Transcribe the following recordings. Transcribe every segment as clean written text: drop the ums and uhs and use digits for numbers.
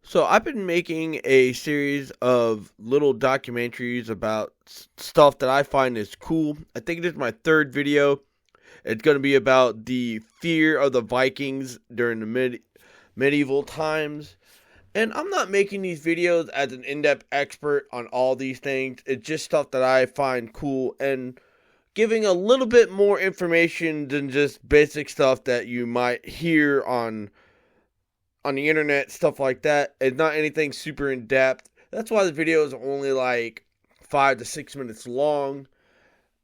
So I've been making a series of little documentaries about stuff that I find is cool. I think it is my third video. It's going to be about the fear of the Vikings during the medieval times. And I'm not making these videos as an in-depth expert on all these things. It's just stuff that I find cool and giving a little bit more information than just basic stuff that you might hear on the internet, stuff like that. It's not anything super in depth. That's why the video is only like 5 to 6 minutes long.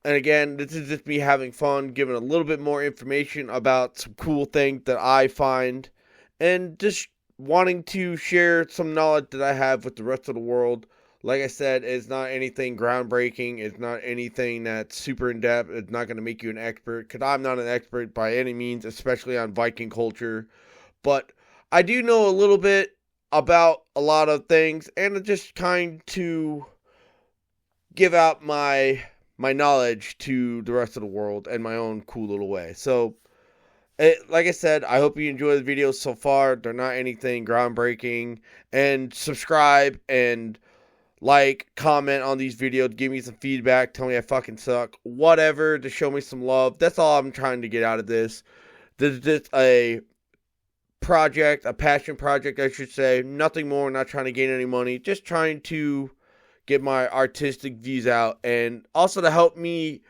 And again, this is just me having fun, giving a little bit more information about some cool things that I find, and just wanting to share some knowledge that I have with the rest of the world. Like I said, it's not anything groundbreaking. It's not anything that's super in depth. It's not going to make you an expert, because I'm not an expert by any means, especially on Viking culture. But I do know a little bit about a lot of things, and just kind to give out my knowledge to the rest of the world in my own cool little way. So, like I said, I hope you enjoy the videos so far. They're not anything groundbreaking. And subscribe and like, comment on these videos, give me some feedback, tell me I fucking suck, whatever, to show me some love. That's all I'm trying to get out of this. This is just a passion project, I should say. Nothing more, not trying to gain any money, just trying to get my artistic views out, and also to help me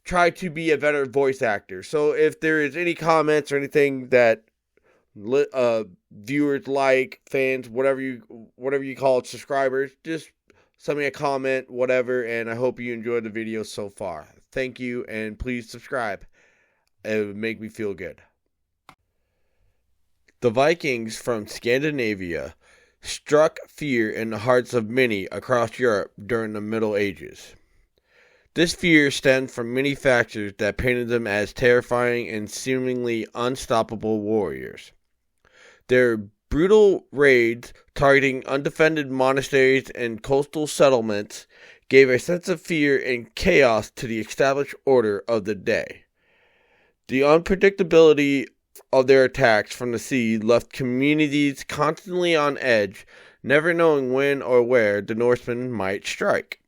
try to be a better voice actor. So if there is any comments or anything that viewers like, fans, whatever you call it, subscribers, just send me a comment, whatever, and I hope you enjoyed the video so far. Thank you, and please subscribe. It would make me feel good. The Vikings from Scandinavia struck fear in the hearts of many across Europe during the Middle Ages. This fear stemmed from many factors that painted them as terrifying and seemingly unstoppable warriors. Their brutal raids targeting undefended monasteries and coastal settlements gave a sense of fear and chaos to the established order of the day. The unpredictability of their attacks from the sea left communities constantly on edge, never knowing when or where the Norsemen might strike.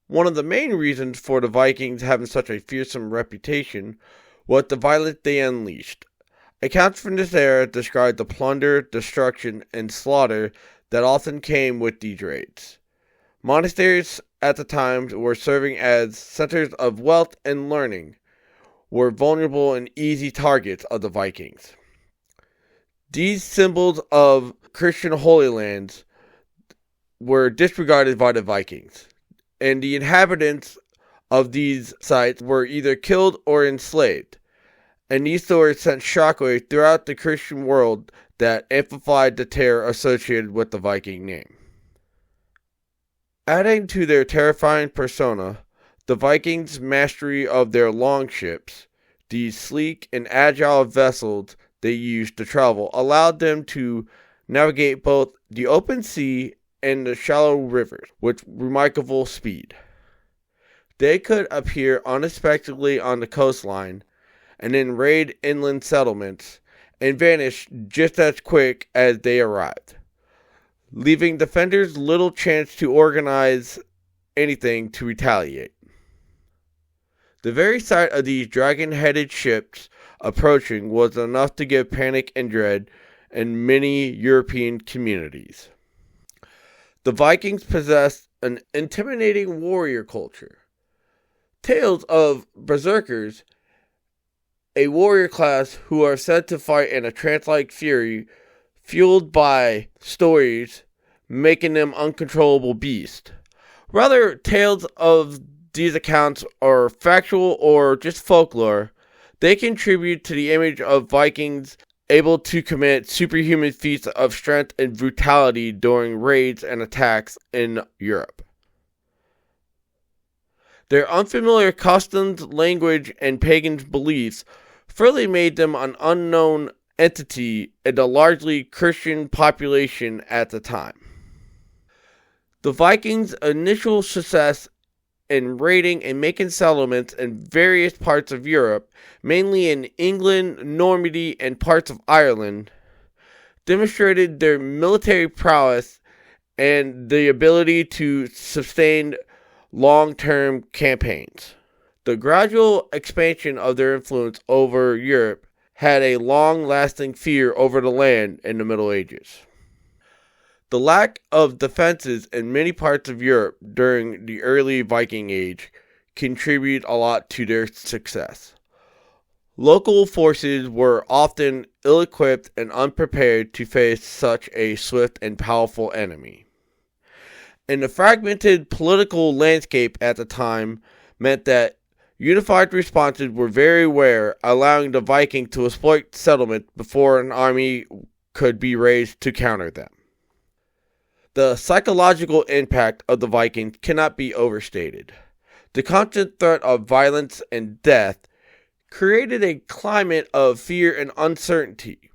One of the main reasons for the Vikings having such a fearsome reputation was the violence they unleashed. Accounts from this era describe the plunder, destruction, and slaughter that often came with these raids. Monasteries at the time were serving as centers of wealth and learning, were vulnerable and easy targets of the Vikings. These symbols of Christian holy lands were disregarded by the Vikings, and the inhabitants of these sites were either killed or enslaved, and these stories sent shockwaves throughout the Christian world that amplified the terror associated with the Viking name. Adding to their terrifying persona, the Vikings' mastery of their longships, these sleek and agile vessels they used to travel, allowed them to navigate both the open sea and the shallow rivers with remarkable speed. They could appear unexpectedly on the coastline and then raid inland settlements and vanish just as quick as they arrived, leaving defenders little chance to organize anything to retaliate. The very sight of these dragon-headed ships approaching was enough to give panic and dread in many European communities. The Vikings possessed an intimidating warrior culture. Tales of berserkers, a warrior class who are said to fight in a trance-like fury fueled by stories making them uncontrollable beasts. Rather, tales of these accounts are factual or just folklore. They contribute to the image of Vikings able to commit superhuman feats of strength and brutality during raids and attacks in Europe. Their unfamiliar customs, language, and pagan beliefs further made them an unknown entity in the largely Christian population at the time. The Vikings' initial success in raiding and making settlements in various parts of Europe, mainly in England, Normandy, and parts of Ireland, demonstrated their military prowess and the ability to sustain long-term campaigns. The gradual expansion of their influence over Europe had a long-lasting fear over the land in the Middle Ages. The lack of defenses in many parts of Europe during the early Viking Age contributed a lot to their success. Local forces were often ill-equipped and unprepared to face such a swift and powerful enemy. And the fragmented political landscape at the time meant that unified responses were very rare, allowing the Vikings to exploit settlement before an army could be raised to counter them. The psychological impact of the Vikings cannot be overstated. The constant threat of violence and death created a climate of fear and uncertainty.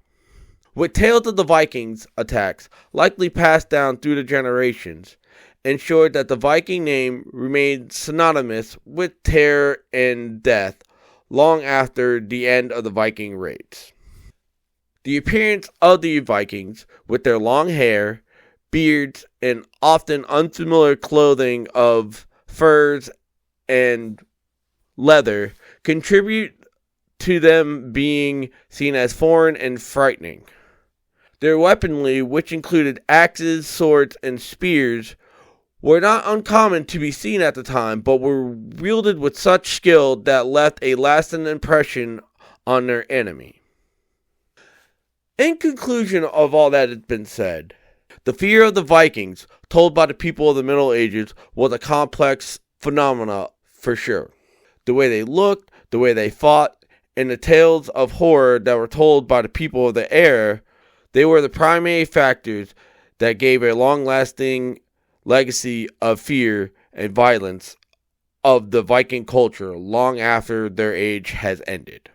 With tales of the Vikings' attacks likely passed down through the generations, ensured that the Viking name remained synonymous with terror and death long after the end of the Viking raids. The appearance of the Vikings, with their long hair, beards, and often unfamiliar clothing of furs and leather, contribute to them being seen as foreign and frightening. Their weaponry, which included axes, swords, and spears, were not uncommon to be seen at the time, but were wielded with such skill that left a lasting impression on their enemy. In conclusion of all that has been said, the fear of the Vikings, told by the people of the Middle Ages, was a complex phenomena for sure. The way they looked, the way they fought, and the tales of horror that were told by the people of the era, they were the primary factors that gave a long-lasting legacy of fear and violence of the Viking culture long after their age has ended.